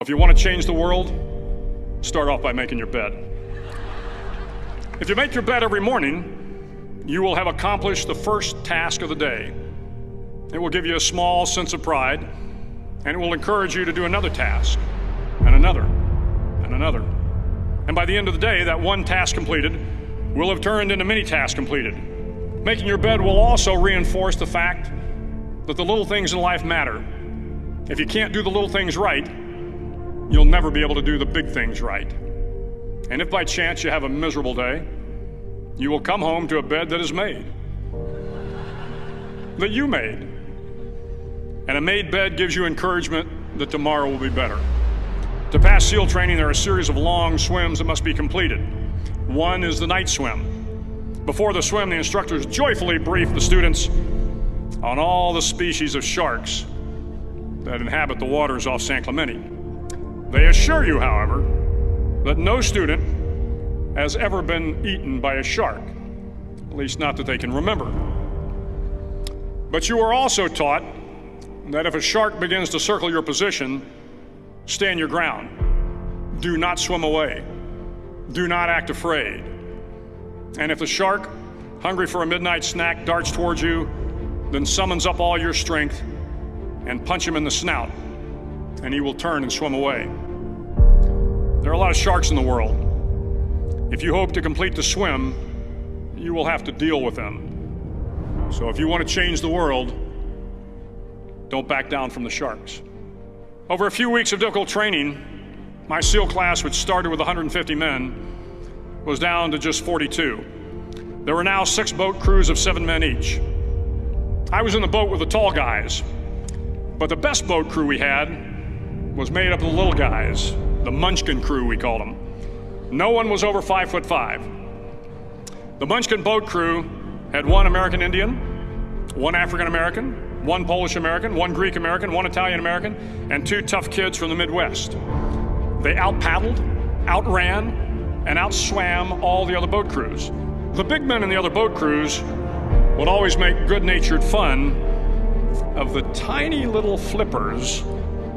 If you want to change the world, start off by making your bed. If you make your bed every morning, you will have accomplished the first task of the day. It will give you a small sense of pride, and it will encourage you to do another task, and another, and another. And by the end of the day, that one task completed will have turned into many tasks completed. Making your bed will also reinforce the fact that the little things in life matter. If you can't do the little things right, you'll never be able to do the big things right. And if by chance you have a miserable day, you will come home to a bed that is made, that you made. And a made bed gives you encouragement that tomorrow will be better. To pass SEAL training, there are a series of long swims that must be completed. One is the night swim. Before the swim, the instructors joyfully brief the students on all the species of sharks that inhabit the waters off San Clemente. They assure you, however, that no student has ever been eaten by a shark, at least not that they can remember. But you are also taught that if a shark begins to circle your position, stand your ground. Do not swim away. Do not act afraid. And if the shark, hungry for a midnight snack, darts towards you, then summons up all your strength and punch him in the snout, and he will turn and swim away. There are a lot of sharks in the world. If you hope to complete the swim, you will have to deal with them. So if you want to change the world, don't back down from the sharks. Over a few weeks of difficult training, my SEAL class, which started with 150 men, was down to just 42. There were now 6 boat crews of 7 men each. I was in the boat with the tall guys, but the best boat crew we had was made up of the little guys, the Munchkin crew, we called them. No one was over 5'5". The Munchkin boat crew had 1 American Indian, 1 African American, 1 Polish American, 1 Greek American, 1 Italian American, and 2 tough kids from the Midwest. They out-paddled, outran, and outswam all the other boat crews. The big men in the other boat crews would always make good-natured fun of the tiny little flippers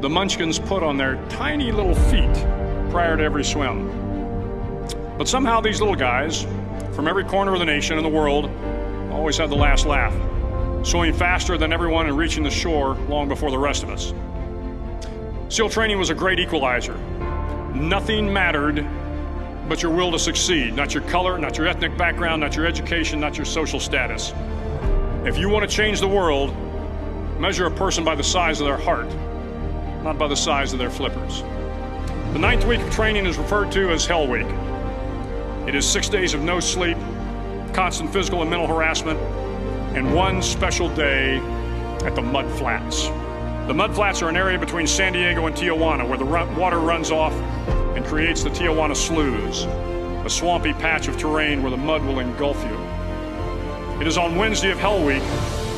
the Munchkins put on their tiny little feet prior to every swim. But somehow these little guys from every corner of the nation and the world always had the last laugh, swimming faster than everyone and reaching the shore long before the rest of us. SEAL training was a great equalizer. Nothing mattered but your will to succeed, not your color, not your ethnic background, not your education, not your social status. If you want to change the world, measure a person by the size of their heart, not by the size of their flippers. The 9th week of training is referred to as Hell Week. It is 6 days of no sleep, constant physical and mental harassment, and 1 special day at the Mud Flats. The Mud Flats are an area between San Diego and Tijuana where the water runs off and creates the Tijuana Sloughs, a swampy patch of terrain where the mud will engulf you. It is on Wednesday of Hell Week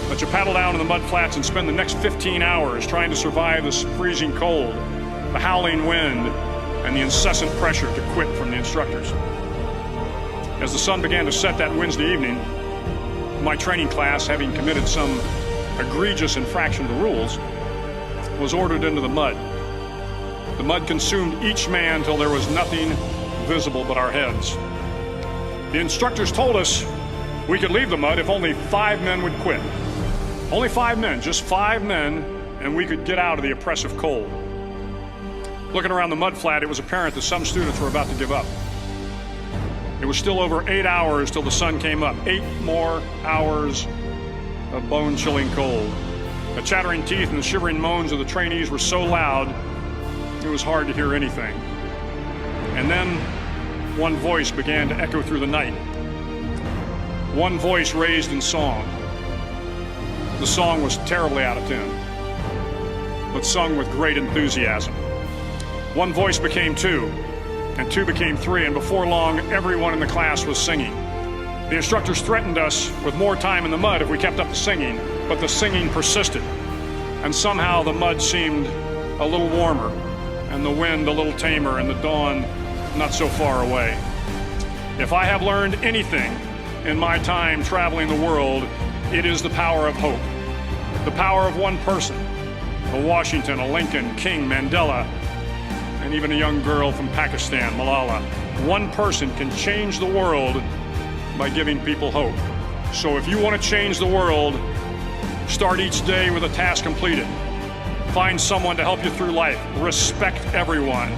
that you paddle down to the Mud Flats and spend the next 15 hours trying to survive the freezing cold, the howling wind, and the incessant pressure to quit from the instructors. As the sun began to set that Wednesday evening, my training class, having committed some egregious infraction to rules, was ordered into the mud. The mud consumed each man till there was nothing visible but our heads. The instructors told us we could leave the mud if only 5 men would quit. Only 5 men, just 5 men, and we could get out of the oppressive cold. Looking around the mud flat, it was apparent that some students were about to give up. It was still over 8 hours till the sun came up. 8 more hours of bone-chilling cold. The chattering teeth and the shivering moans of the trainees were so loud, it was hard to hear anything. And then one voice began to echo through the night. One voice raised in song. The song was terribly out of tune, but sung with great enthusiasm. One voice became 2, and 2 became 3, and before long, everyone in the class was singing. The instructors threatened us with more time in the mud if we kept up the singing, but the singing persisted, and somehow the mud seemed a little warmer, and the wind a little tamer, and the dawn not so far away. If I have learned anything in my time traveling the world, it is the power of hope, the power of one person, a Washington, a Lincoln, King, Mandela, even a young girl from Pakistan, Malala. One person can change the world by giving people hope. So if you want to change the world, start each day with a task completed. Find someone to help you through life. Respect everyone.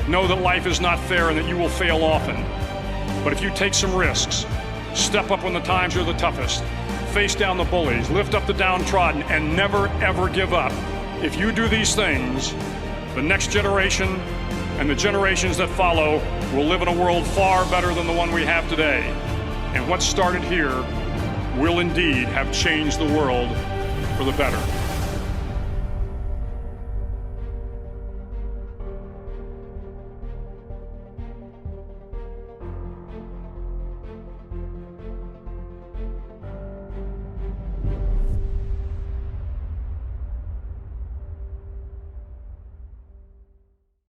Know that life is not fair and that you will fail often. But if you take some risks, step up when the times are the toughest, face down the bullies, lift up the downtrodden, and never ever give up. If you do these things, the next generation and the generations that follow will live in a world far better than the one we have today. And what started here will indeed have changed the world for the better.